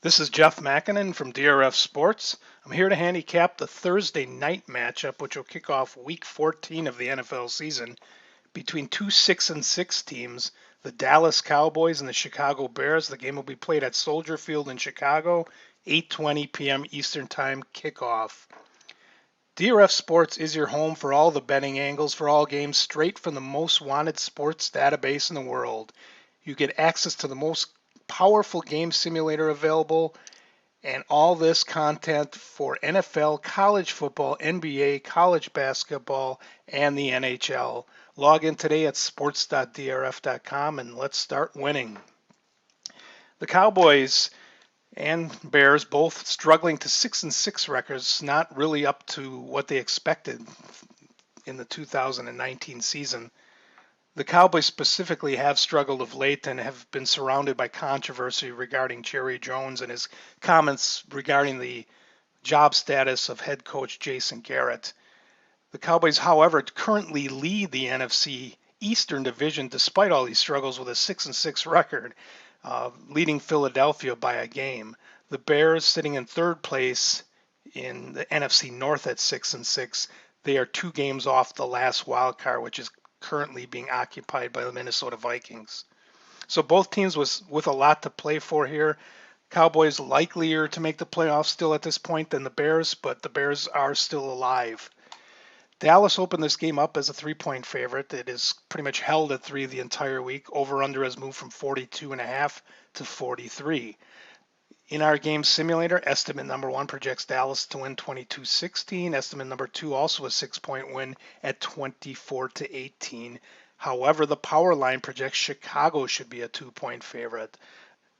This is Jeff Makinen from DRF Sports. I'm here to handicap the Thursday night matchup, which will kick off Week 14 of the NFL season between two 6-6 teams, the Dallas Cowboys and the Chicago Bears. The game will be played at Soldier Field in Chicago, 8:20 p.m. Eastern Time kickoff. DRF Sports is your home for all the betting angles for all games straight from the most wanted sports database in the world. You get access to the most powerful game simulator available and all this content for NFL, college football, NBA, college basketball, and the NHL. Log in today at sports.drf.com and let's start winning. The Cowboys and Bears both struggling to 6-6 records, not really up to what they expected in the 2019 season. The Cowboys specifically have struggled of late and have been surrounded by controversy regarding Jerry Jones and his comments regarding the job status of head coach Jason Garrett. The Cowboys, however, currently lead the NFC Eastern Division despite all these struggles with a 6-6 record, leading Philadelphia by a game. The Bears sitting in third place in the NFC North at 6-6. They are 2 games off the last wild card, which is currently being occupied by the Minnesota Vikings. So both teams with a lot to play for here. Cowboys likelier to make the playoffs still at this point than the Bears, but the Bears are still alive. Dallas opened this game up as a 3-point favorite. It is pretty much held at 3 the entire week. Over-under has moved from 42.5 to 43. In our game simulator, estimate number 1 projects Dallas to win 22-16. Estimate number 2 also a 6-point win at 24-18. However, the power line projects Chicago should be a 2-point favorite.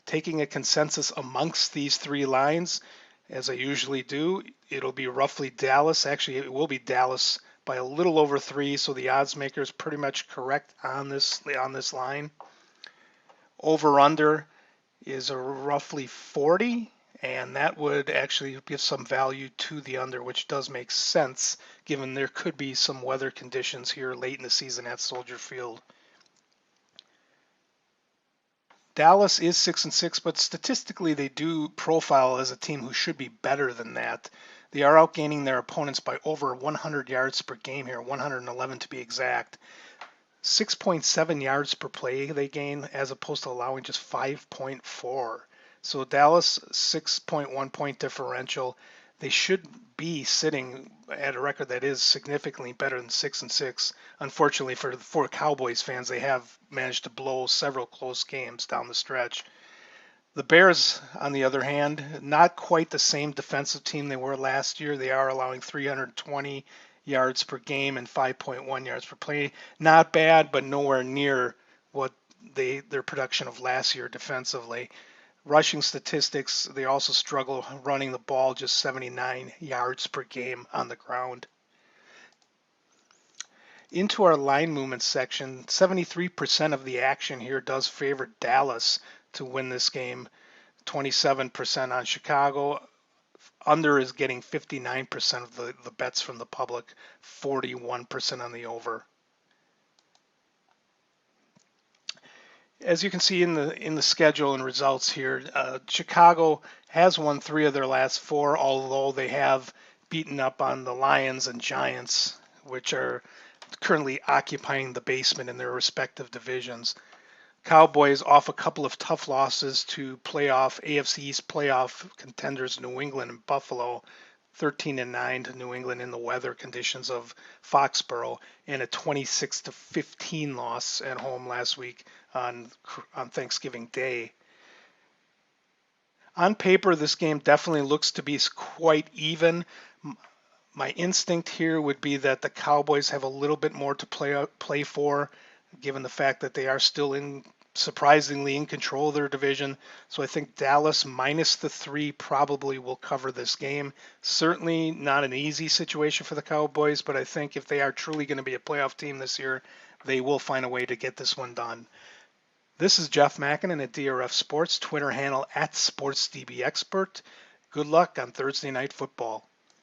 Taking a consensus amongst these 3 lines, as I usually do, it'll be roughly Dallas. Actually, it will be Dallas by a little over 3, so the odds maker is pretty much correct on this line. Over-under is a roughly 40, and that would actually give some value to the under, which does make sense given there could be some weather conditions here late in the season at Soldier Field. Dallas is 6-6, but statistically they do profile as a team who should be better than that. They are outgaining their opponents by over 100 yards per game here, 111 to be exact. 6.7 yards per play they gain as opposed to allowing just 5.4. So Dallas 6.1 point differential. They should be sitting at a record that is significantly better than 6-6. Unfortunately for Cowboys fans, they have managed to blow several close games down the stretch. The Bears, on the other hand, not quite the same defensive team they were last year. They are allowing 320 yards per game and 5.1 yards per play. Not bad, but nowhere near what their production of last year defensively. Rushing statistics, they also struggle running the ball, just 79 yards per game on the ground. Into our line movement section, 73% of the action here does favor Dallas to win this game, 27% on Chicago. Under is getting 59% of the bets from the public, 41% on the over. As you can see in the schedule and results here, Chicago has won 3 of their last 4, although they have beaten up on the Lions and Giants, which are currently occupying the basement in their respective divisions. Cowboys off a couple of tough losses to AFC East playoff contenders New England and Buffalo, 13-9 to New England in the weather conditions of Foxborough, and a 26-15 loss at home last week on Thanksgiving Day. On paper, this game definitely looks to be quite even. My instinct here would be that the Cowboys have a little bit more to play for, given the fact that they are still surprisingly in control of their division. So I think Dallas minus the 3 probably will cover this game. Certainly not an easy situation for the Cowboys, but I think if they are truly going to be a playoff team this year, they will find a way to get this one done. This is Jeff Makinen at DRF Sports, Twitter handle @SportsDBExpert. Good luck on Thursday Night Football.